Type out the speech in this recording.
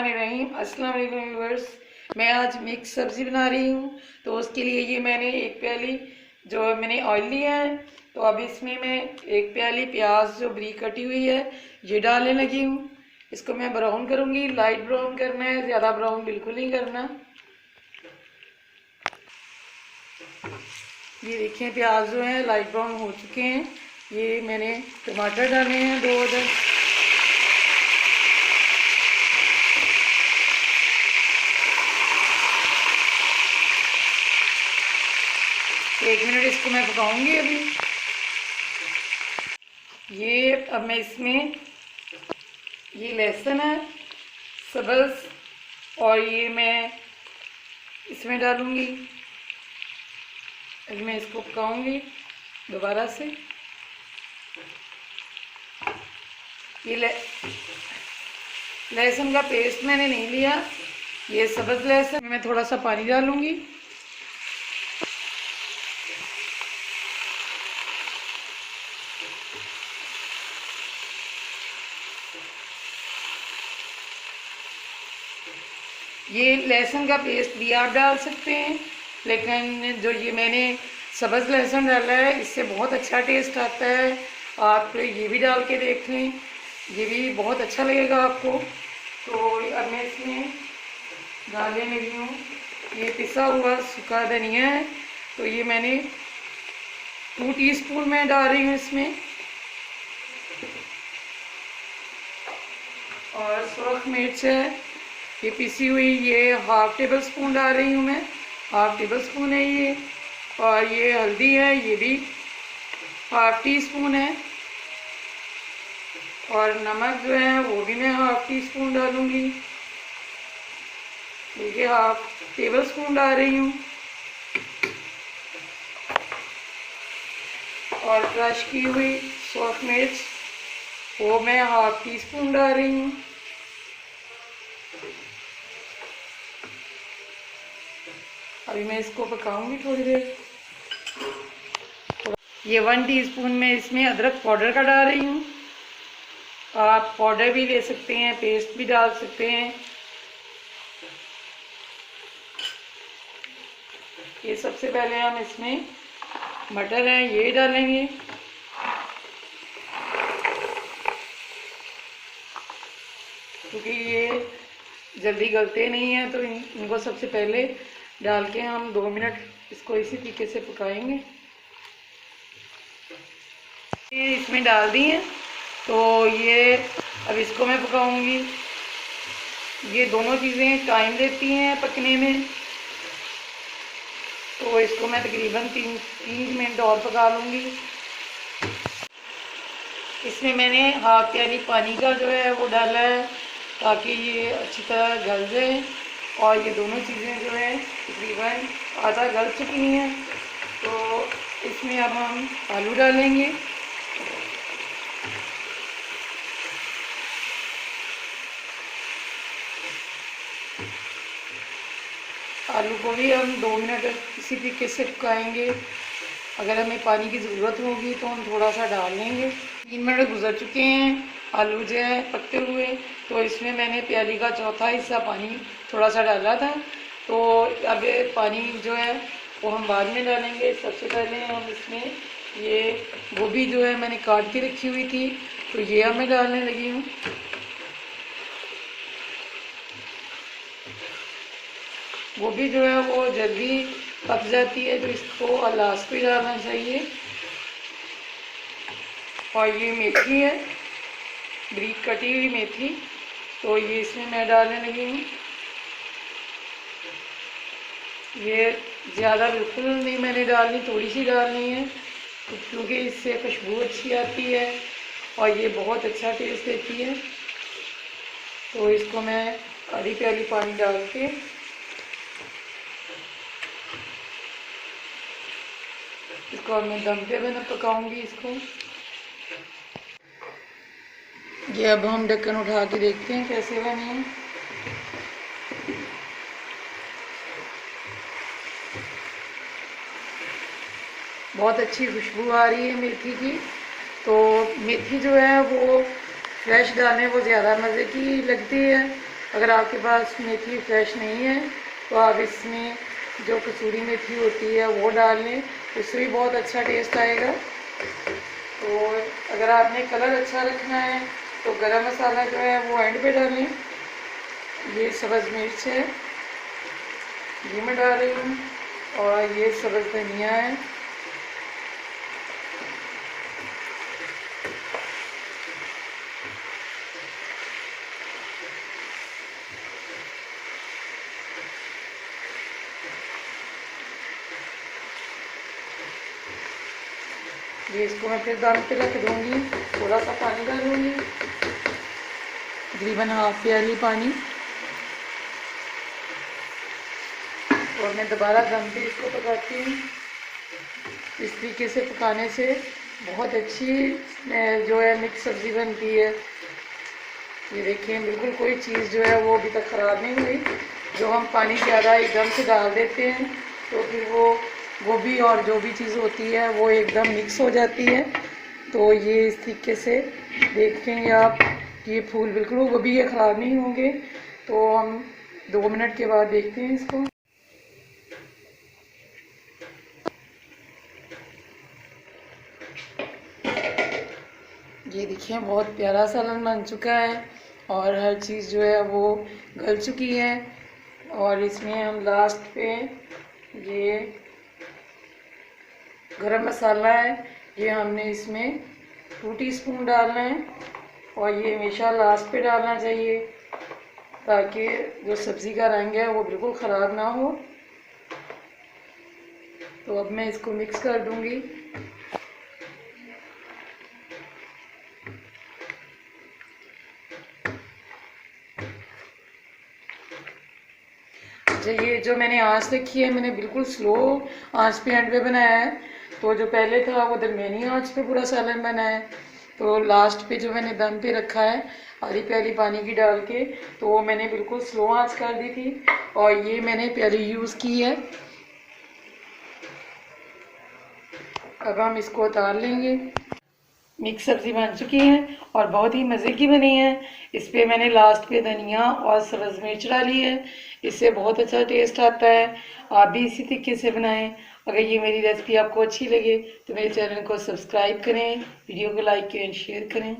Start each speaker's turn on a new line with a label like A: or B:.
A: बिस्मिल्लाहिर्रहमानिर्रहीम। अस्सलाम वालेकुम व्यूअर्स। मैं आज मिक्स सब्ज़ी बना रही हूँ। तो उसके लिए ये मैंने एक प्याली जो मैंने ऑयल लिया है। तो अब इसमें मैं एक प्याली प्याज जो बारीक कटी हुई है ये डालने लगी हूँ। इसको मैं ब्राउन करूँगी, लाइट ब्राउन करना है, ज़्यादा ब्राउन बिल्कुल नहीं करना। ये देखिए प्याज जो है लाइट ब्राउन हो चुके हैं। ये मैंने टमाटर डाले हैं 2 अदद। एक मिनट इसको मैं पकाऊंगी अभी। ये अब मैं इसमें ये लहसुन है सब्ज़ और ये मैं इसमें डालूंगी। अब मैं इसको पकाऊंगी दोबारा से। ये लहसुन का पेस्ट मैंने नहीं लिया, ये सब्ज़ लहसुन। मैं थोड़ा सा पानी डालूंगी। ये लहसुन का पेस्ट भी आप डाल सकते हैं, लेकिन जो ये मैंने सब्ज़ लहसुन डाला है इससे बहुत अच्छा टेस्ट आता है। आप ये भी डाल के देख लें, ये भी बहुत अच्छा लगेगा आपको। तो अब मैं इसमें डालने लगी हूँ ये पिसा हुआ सूखा धनिया है। तो ये मैंने 2 टीस्पून में डाल रही हूँ इसमें। और सुरख मिर्च है ये पिसी हुई, ये हाफ टेबल स्पून डाल रही हूँ मैं, हाफ टेबल स्पून है ये। और ये हल्दी है, ये भी हाफ टी स्पून है। और नमक जो है वो भी मैं हाफ टी स्पून डालूँगी। देखिए हाफ टेबल स्पून डाल रही हूँ। और क्रश की हुई सूरख मिर्च वो मैं हाफ टी स्पून डाल रही हूँ। अभी मैं इसको पकाऊंगी थोड़ी देर। ये 1 टीस्पून में इसमें अदरक पाउडर का डाल रही हूँ। आप पाउडर भी ले सकते हैं, पेस्ट भी डाल सकते हैं। ये सबसे पहले हम इसमें मटर है ये डालेंगे। क्योंकि ये जल्दी गलते नहीं हैं तो इनको सबसे पहले डाल के हम 2 मिनट इसको इसी तरीके से पकाएंगे। ये इसमें डाल दी है तो ये अब इसको मैं पकाऊंगी। ये दोनों चीज़ें टाइम लेती हैं पकने में, तो इसको मैं तकरीबन 3 मिनट और पका लूँगी। इसमें मैंने हाफ प्याली पानी का जो है वो डाला है ताकि ये अच्छी तरह गल जाए। और ये दोनों चीज़ें जो है तकरीबन आधा गल चुकी हैं। तो इसमें अब हम आलू डालेंगे। आलू को भी हम 2 मिनट इसी तरीके से पकाएंगे। अगर हमें पानी की ज़रूरत होगी तो हम थोड़ा सा डाल लेंगे। 3 मिनट गुजर चुके हैं आलू जो है पकते हुए। तो इसमें मैंने प्याली का चौथा हिस्सा पानी थोड़ा सा डाला था। तो अब पानी जो है वो हम बाद में डालेंगे। सबसे पहले हम इसमें ये गोभी जो है मैंने काट के रखी हुई थी तो ये अब मैं डालने लगी हूँ। गोभी जो है वो जल्दी पक जाती है तो इसको लास्ट पे डालना चाहिए। और ये मेथी है बारीक कटी हुई मेथी, तो ये इसमें मैं डालने लगी हूँ। ये ज़्यादा बिल्कुल नहीं मैंने डालनी, थोड़ी सी डालनी है क्योंकि इससे खुशबू अच्छी आती है और ये बहुत अच्छा टेस्ट देती है। तो इसको मैं आधी प्याली पानी डाल के इसको अब मैं दम पे बना पकाऊंगी इसको। ये अब हम ढक्कन उठा के देखते हैं कैसे बनी है। बहुत अच्छी खुशबू आ रही है मेथी की। तो मेथी जो है वो फ्रेश डालें वो ज़्यादा मज़े की लगती है। अगर आपके पास मेथी फ्रेश नहीं है तो आप इसमें जो कसूरी मेथी होती है वो डाल लें, उससे भी बहुत अच्छा टेस्ट आएगा। तो अगर आपने कलर अच्छा रखना है तो गरम मसाला जो है वो एंड पे डालें। ये सब्ज़ मिर्च है, ये मैं डाल रही हूँ, और ये सब्ज़ धनिया है। ये इसको मैं फिर दम पे रख दूँगी, थोड़ा सा पानी डालूँगी, तकरीबन हाफ प्याली पानी, और मैं दोबारा दम पे इसको पकाती हूँ। इस तरीके से पकाने से बहुत अच्छी जो है मिक्स सब्ज़ी बनती है। ये देखिए बिल्कुल कोई चीज़ जो है वो अभी तक ख़राब नहीं हुई। जो हम पानी ज़्यादा एकदम से डाल देते हैं तो फिर वो गोभी और जो भी चीज़ होती है वो एकदम मिक्स हो जाती है। तो ये इस तरीके से देखेंगे आप, ये फूल बिल्कुल गोभी के ख़राब नहीं होंगे। तो हम 2 मिनट के बाद देखते हैं इसको। ये देखिए बहुत प्यारा सालन बन चुका है और हर चीज़ जो है वो गल चुकी है। और इसमें हम लास्ट पे ये गरम मसाला है, ये हमने इसमें 2 टीस्पून डालना है, और ये हमेशा लास्ट पे डालना चाहिए ताकि जो सब्ज़ी का रंग है वो बिल्कुल ख़राब ना हो। तो अब मैं इसको मिक्स कर दूंगी। ये जो मैंने आंच रखी है, मैंने बिल्कुल स्लो आंच पे एंड पे बनाया है। तो जो पहले था वो दरमियानी आंच पे पूरा सालन बना है। तो लास्ट पे जो मैंने दम पे रखा है आधी प्याली पानी की डाल के, तो वो मैंने बिल्कुल स्लो आंच कर दी थी, और ये मैंने प्याली यूज़ की है। अब हम इसको उतार लेंगे। मिक्स सब्ज़ी बन चुकी है और बहुत ही मज़े की बनी है। इस पर मैंने लास्ट पे धनिया और सब्ज़ मिर्च डाली है, इससे बहुत अच्छा टेस्ट आता है। आप भी इसी तरीके से बनाएं। अगर ये मेरी रेसिपी आपको अच्छी लगे तो मेरे चैनल को सब्सक्राइब करें, वीडियो को लाइक करें, शेयर करें।